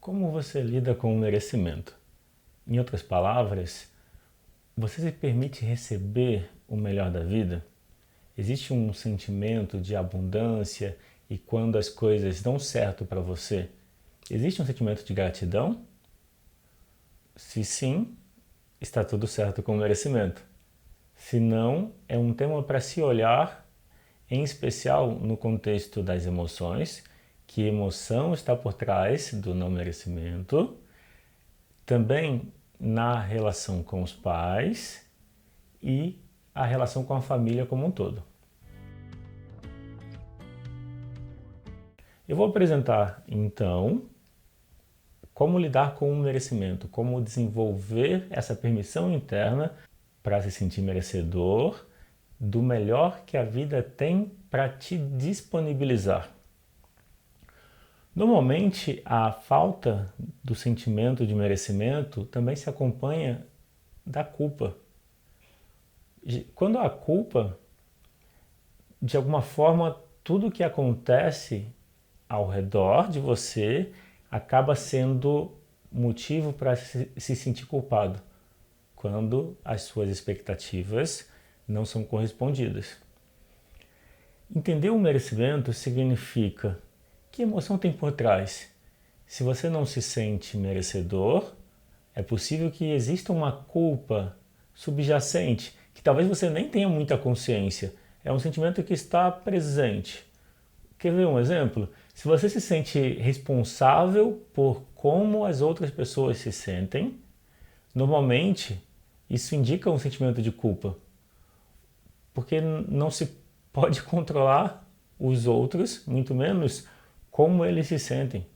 Como você lida com o merecimento? Em outras palavras, você se permite receber o melhor da vida? Existe um sentimento de abundância e quando as coisas dão certo para você, existe um sentimento de gratidão? Se sim, está tudo certo com o merecimento. Se não, é um tema para se olhar, em especial no contexto das emoções, que emoção está por trás do não merecimento, também na relação com os pais e a relação com a família como um todo. Eu vou apresentar então como lidar com o merecimento, como desenvolver essa permissão interna para se sentir merecedor do melhor que a vida tem para te disponibilizar. Normalmente, a falta do sentimento de merecimento também se acompanha da culpa. Quando há culpa, de alguma forma, tudo que acontece ao redor de você acaba sendo motivo para se sentir culpado, quando as suas expectativas não são correspondidas. Entender o merecimento significa que emoção tem por trás. Se você não se sente merecedor, é possível que exista uma culpa subjacente, que talvez você nem tenha muita consciência. É um sentimento que está presente. Quer ver um exemplo? Se você se sente responsável por como as outras pessoas se sentem, normalmente isso indica um sentimento de culpa, porque não se pode controlar os outros, muito menos como eles se sentem.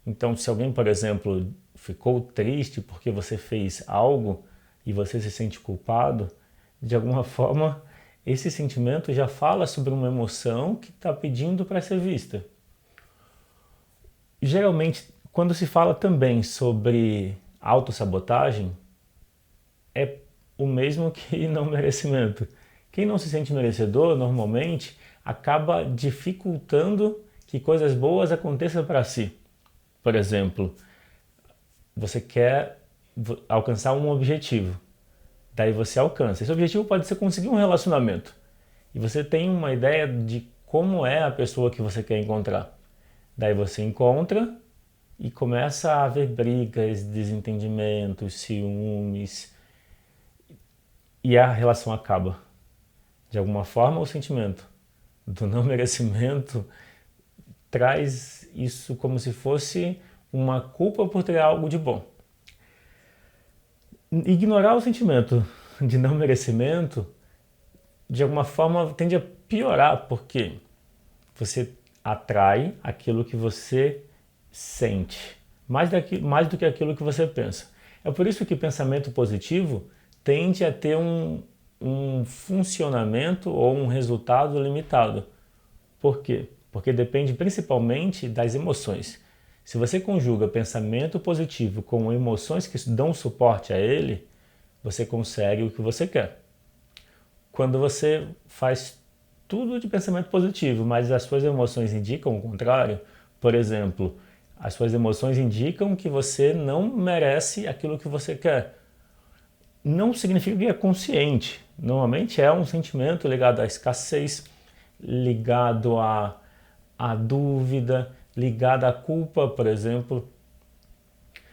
Então, se alguém, por exemplo, ficou triste porque você fez algo e você se sente culpado, de alguma forma, esse sentimento já fala sobre uma emoção que está pedindo para ser vista. Geralmente, quando se fala também sobre autossabotagem, é o mesmo que não merecimento. Quem não se sente merecedor, normalmente, acaba dificultando que coisas boas aconteçam para si. Por exemplo, você quer alcançar um objetivo, daí você alcança. Esse objetivo pode ser conseguir um relacionamento. E você tem uma ideia de como é a pessoa que você quer encontrar. Daí você encontra e começa a haver brigas, desentendimentos, ciúmes, e a relação acaba. De alguma forma, o sentimento do não merecimento traz isso como se fosse uma culpa por ter algo de bom. Ignorar o sentimento de não merecimento, de alguma forma, tende a piorar, porque você atrai aquilo que você sente, mais do que aquilo que você pensa. É por isso que pensamento positivo tende a ter um funcionamento ou um resultado limitado. Por quê? Porque depende principalmente das emoções. Se você conjuga pensamento positivo com emoções que dão suporte a ele, você consegue o que você quer. Quando você faz tudo de pensamento positivo, mas as suas emoções indicam o contrário, por exemplo, as suas emoções indicam que você não merece aquilo que você quer. Não significa que é consciente. Normalmente é um sentimento ligado à escassez, ligado à dúvida, ligado à culpa, por exemplo.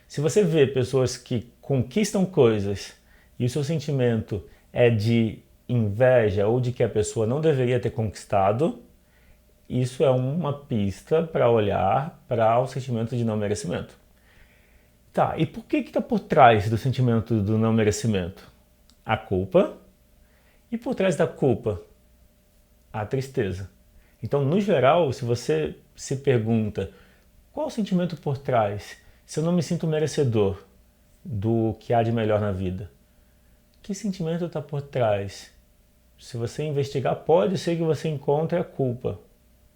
Se você vê pessoas que conquistam coisas e o seu sentimento é de inveja ou de que a pessoa não deveria ter conquistado, isso é uma pista para olhar para o sentimento de não merecimento. Tá, e por que está por trás do sentimento do não merecimento? A culpa. E por trás da culpa? A tristeza. Então, no geral, se você se pergunta qual o sentimento por trás, se eu não me sinto merecedor do que há de melhor na vida, que sentimento está por trás? Se você investigar, pode ser que você encontre a culpa.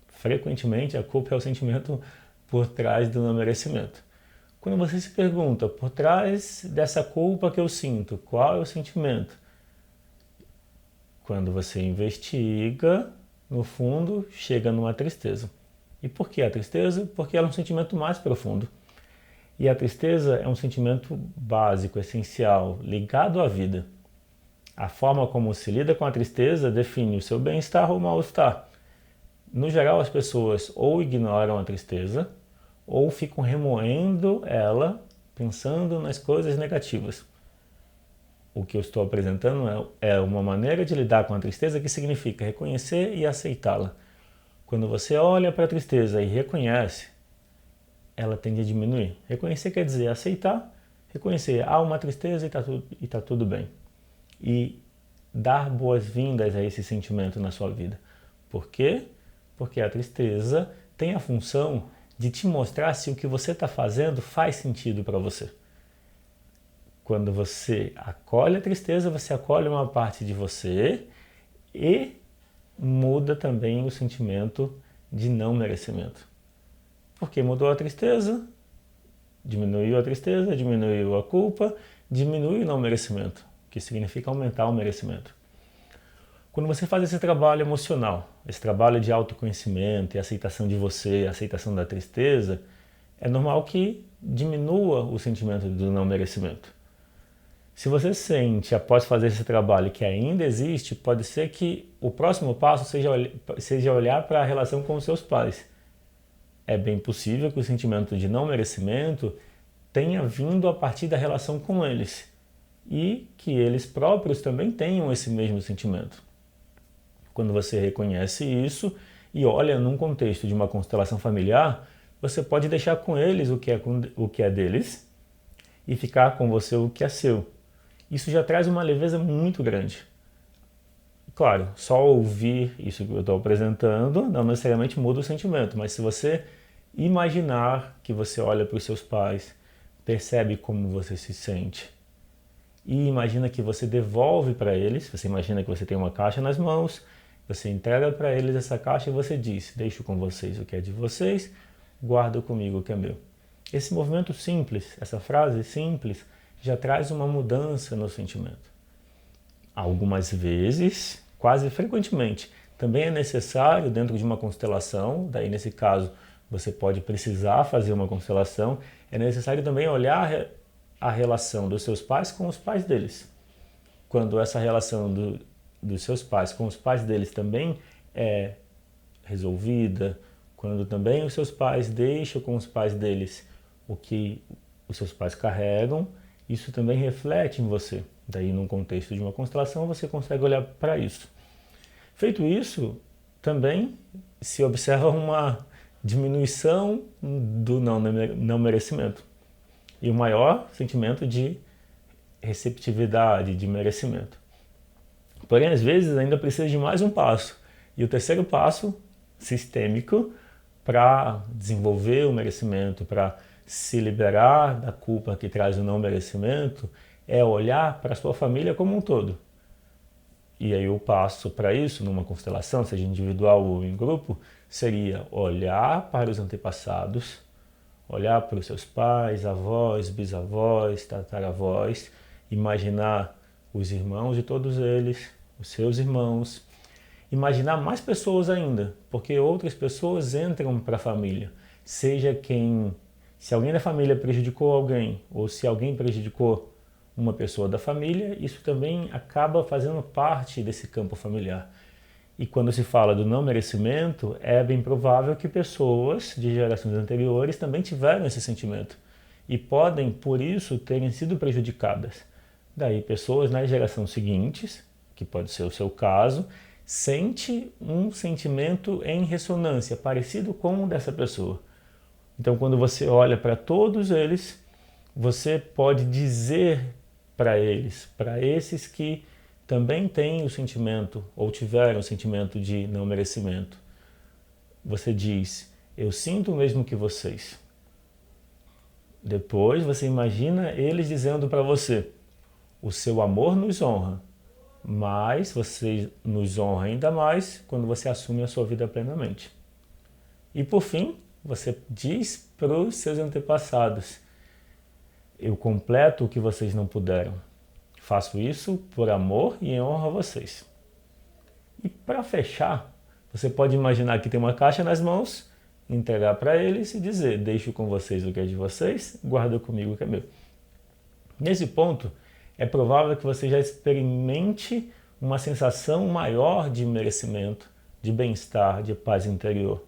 Frequentemente, a culpa é o sentimento por trás do não merecimento. Quando você se pergunta, por trás dessa culpa que eu sinto, qual é o sentimento? Quando você investiga, no fundo, chega numa tristeza. E por que a tristeza? Porque ela é um sentimento mais profundo. E a tristeza é um sentimento básico, essencial, ligado à vida. A forma como se lida com a tristeza define o seu bem-estar ou mal-estar. No geral, as pessoas ou ignoram a tristeza ou ficam remoendo ela, pensando nas coisas negativas. O que eu estou apresentando é uma maneira de lidar com a tristeza que significa reconhecer e aceitá-la. Quando você olha para a tristeza e reconhece, ela tende a diminuir. Reconhecer quer dizer aceitar, reconhecer, há uma tristeza e está tudo bem. E dar boas-vindas a esse sentimento na sua vida. Por quê? Porque a tristeza tem a função de te mostrar se o que você está fazendo faz sentido para você. Quando você acolhe a tristeza, você acolhe uma parte de você e muda também o sentimento de não merecimento. Porque mudou a tristeza, diminuiu a culpa, diminui o não merecimento, que significa aumentar o merecimento. Quando você faz esse trabalho emocional, esse trabalho de autoconhecimento e aceitação de você, aceitação da tristeza, é normal que diminua o sentimento do não merecimento. Se você sente, após fazer esse trabalho, que ainda existe, pode ser que o próximo passo seja olhar para a relação com os seus pais. É bem possível que o sentimento de não merecimento tenha vindo a partir da relação com eles e que eles próprios também tenham esse mesmo sentimento. Quando você reconhece isso e olha num contexto de uma constelação familiar, você pode deixar com eles o que é deles e ficar com você o que é seu. Isso já traz uma leveza muito grande. Claro, só ouvir isso que eu estou apresentando não necessariamente muda o sentimento, mas se você imaginar que você olha para os seus pais, percebe como você se sente e imagina que você devolve para eles, você imagina que você tem uma caixa nas mãos, você entrega para eles essa caixa e você diz, deixo com vocês o que é de vocês, guardo comigo o que é meu. Esse movimento simples, essa frase simples, já traz uma mudança no sentimento. Algumas vezes, quase frequentemente, também é necessário dentro de uma constelação, daí nesse caso você pode precisar fazer uma constelação, é necessário também olhar a relação dos seus pais com os pais deles. Quando essa relação dos seus pais com os pais deles também é resolvida, quando também os seus pais deixam com os pais deles o que os seus pais carregam, isso também reflete em você. Daí, num contexto de uma constelação, você consegue olhar para isso. Feito isso, também se observa uma diminuição do não merecimento e o maior sentimento de receptividade, de merecimento. Porém, às vezes, ainda precisa de mais um passo. E o terceiro passo, sistêmico, para desenvolver o merecimento, para se liberar da culpa que traz o não merecimento, é olhar para a sua família como um todo. E aí o passo para isso, numa constelação, seja individual ou em grupo, seria olhar para os antepassados, olhar para os seus pais, avós, bisavós, tataravós, imaginar os irmãos de todos eles, os seus irmãos, imaginar mais pessoas ainda, porque outras pessoas entram para a família, se alguém da família prejudicou alguém, ou se alguém prejudicou uma pessoa da família, isso também acaba fazendo parte desse campo familiar. E quando se fala do não merecimento, é bem provável que pessoas de gerações anteriores também tiveram esse sentimento e podem, por isso, terem sido prejudicadas. Daí, pessoas nas gerações seguintes, que pode ser o seu caso, sente um sentimento em ressonância, parecido com o dessa pessoa. Então, quando você olha para todos eles, você pode dizer para eles, para esses que também têm o sentimento ou tiveram o sentimento de não merecimento, você diz, eu sinto o mesmo que vocês. Depois você imagina eles dizendo para você, o seu amor nos honra, mas você nos honra ainda mais quando você assume a sua vida plenamente. E por fim, você diz para os seus antepassados, eu completo o que vocês não puderam. Faço isso por amor e em honra a vocês. E para fechar, você pode imaginar que tem uma caixa nas mãos entregar para eles e dizer: deixo com vocês o que é de vocês, guarda comigo o que é meu. Nesse ponto, é provável que você já experimente uma sensação maior de merecimento, de bem-estar, de paz interior.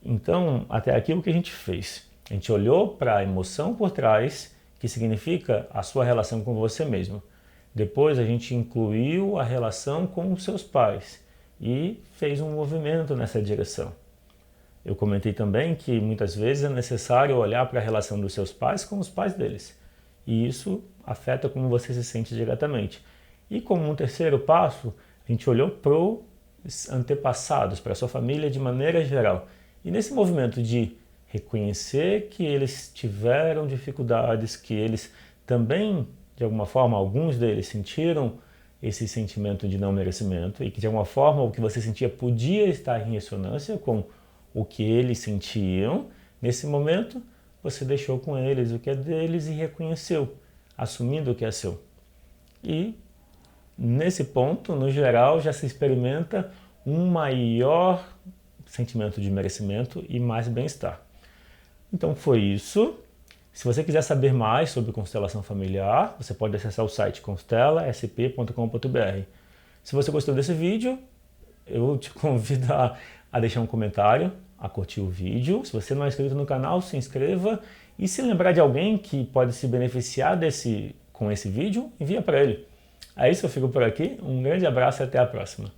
Então, até aqui o que a gente fez? A gente olhou para a emoção por trás, que significa a sua relação com você mesmo. Depois a gente incluiu a relação com os seus pais e fez um movimento nessa direção. Eu comentei também que muitas vezes é necessário olhar para a relação dos seus pais com os pais deles. E isso afeta como você se sente diretamente. E como um terceiro passo, a gente olhou para os antepassados, para a sua família de maneira geral. E nesse movimento de reconhecer que eles tiveram dificuldades, que eles também, de alguma forma, alguns deles sentiram esse sentimento de não merecimento e que de alguma forma o que você sentia podia estar em ressonância com o que eles sentiam, nesse momento você deixou com eles o que é deles e reconheceu, assumindo o que é seu. E nesse ponto, no geral, já se experimenta um maior sentimento de merecimento e mais bem-estar. Então foi isso. Se você quiser saber mais sobre constelação familiar, você pode acessar o site constelasp.com.br. Se você gostou desse vídeo, eu te convido a deixar um comentário, a curtir o vídeo. Se você não é inscrito no canal, se inscreva. E se lembrar de alguém que pode se beneficiar com esse vídeo, envia para ele. É isso, eu fico por aqui. Um grande abraço e até a próxima.